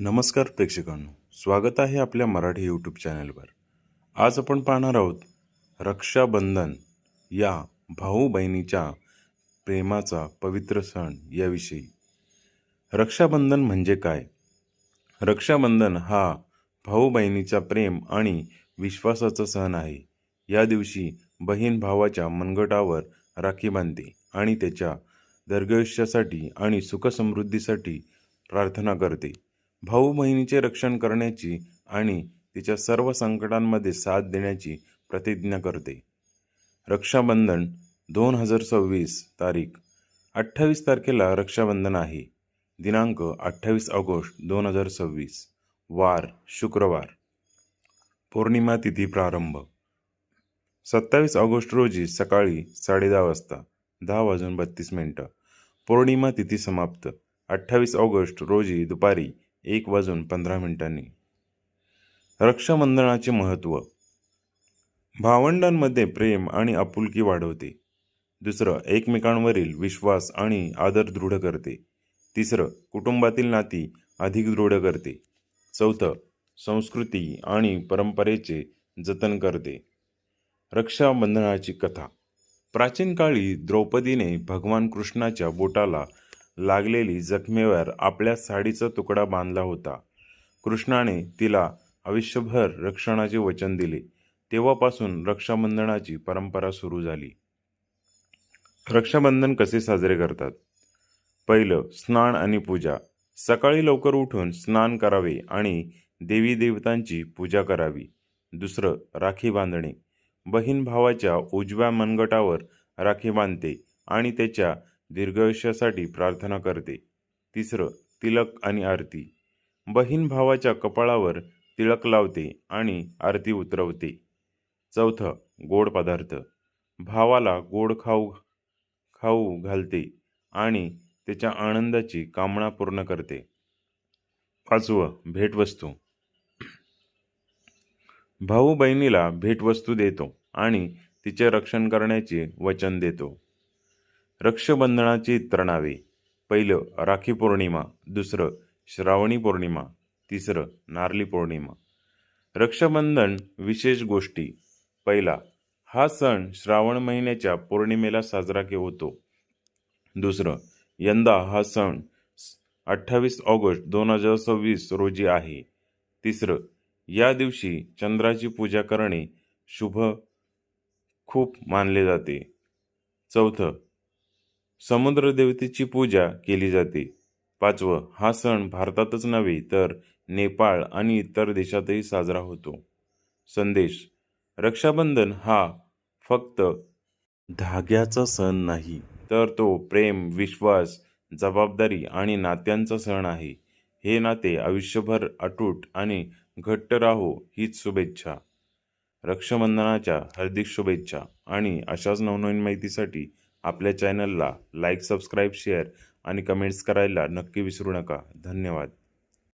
नमस्कार प्रेक्षकांनो, स्वागत आहे आपल्या मराठी यूट्यूब चॅनलवर. आज आपण पाहणार आहोत रक्षाबंधन या भाऊ बहिणीच्या प्रेमाचा पवित्र सण याविषयी. रक्षाबंधन म्हणजे काय? रक्षाबंधन हा भाऊ बहिणीचा प्रेम आणि विश्वासाचा सण आहे. या दिवशी बहीण भावाच्या मनगटावर राखी बांधते आणि त्याच्या दीर्घायुष्यासाठी आणि सुखसमृद्धीसाठी प्रार्थना करते. भाऊ बहिणीचे रक्षण करण्याची आणि तिच्या सर्व संकटांमध्ये साथ देण्याची प्रतिज्ञा करते. रक्षाबंधन 2026 तारीख 28 तारखेला रक्षाबंधन आहे. दिनांक 28 ऑगस्ट 2026, वार शुक्रवार. पौर्णिमा तिथी प्रारंभ 27 ऑगस्ट रोजी सकाळी 10:30 वाजता 10:32. पौर्णिमा तिथी समाप्त 28 ऑगस्ट रोजी दुपारी 1:15. रक्षाबंधनाचे महत्त्व. भावंडांमध्ये प्रेम आणि आपुलकी वाढवते. दुसरं, एकमेकांवरील विश्वास आणि आदर दृढ करते. तिसरं, कुटुंबातील नाती अधिक दृढ करते. चौथं, संस्कृती आणि परंपरेचे जतन करते. रक्षाबंधनाची कथा. प्राचीन काळी द्रौपदीने भगवान कृष्णाच्या बोटाला लागलेली जखमेवर आपल्या साडीचा तुकडा बांधला होता. कृष्णाने तिला आयुष्यभर रक्षणाचे वचन दिले. तेव्हापासून रक्षाबंधनाची परंपरा सुरू झाली. रक्षाबंधन कसे साजरे करतात? पहिलं, स्नान आणि पूजा. सकाळी लवकर उठून स्नान करावे आणि देवी देवतांची पूजा करावी. दुसरं, राखी बांधणे. बहीण भावाच्या उजव्या मनगटावर राखी बांधते आणि त्याच्या दीर्घायुष्यासाठी प्रार्थना करते. तिसरं, तिलक आणि आरती. बहीण भावाच्या कपाळावर तिलक लावते आणि आरती उतरवते. चौथं, गोड पदार्थ. भावाला गोड खाऊ घालते आणि त्याच्या आनंदाची कामना पूर्ण करते. पाचवं, भेटवस्तू. भाऊ बहिणीला भेटवस्तू देतो आणि तिचे रक्षण करण्याचे वचन देतो. रक्षाबंधनाची इतर नावे. पहिलं, राखी पौर्णिमा. दुसरं, श्रावणी पौर्णिमा. तिसरं, नारळी पौर्णिमा. रक्षाबंधन विशेष गोष्टी. पहिला, हा सण श्रावण महिन्याच्या पौर्णिमेला साजरा होतो. दुसरं, यंदा हा सण 28 ऑगस्ट 2026 रोजी आहे. तिसरं, या दिवशी चंद्राची पूजा करणे शुभ खूप मानले जाते. चौथं, समुद्रदेवतेची पूजा केली जाते. पाचवं, हा सण भारतातच नव्हे तर नेपाळ आणि इतर देशातही साजरा होतो. संदेश. रक्षाबंधन हा फक्त धाग्याचा सण नाही, तर तो प्रेम, विश्वास, जबाबदारी आणि नात्यांचा सण आहे. हे नाते आयुष्यभर अटूट आणि घट्ट राहो हीच शुभेच्छा. रक्षाबंधनाच्या हार्दिक शुभेच्छा आणि अशाच नवनवीन माहितीसाठी आपल्या चॅनलला लाईक, सबस्क्राईब, शेअर आणि कमेंट्स करायला नक्की विसरू नका. धन्यवाद.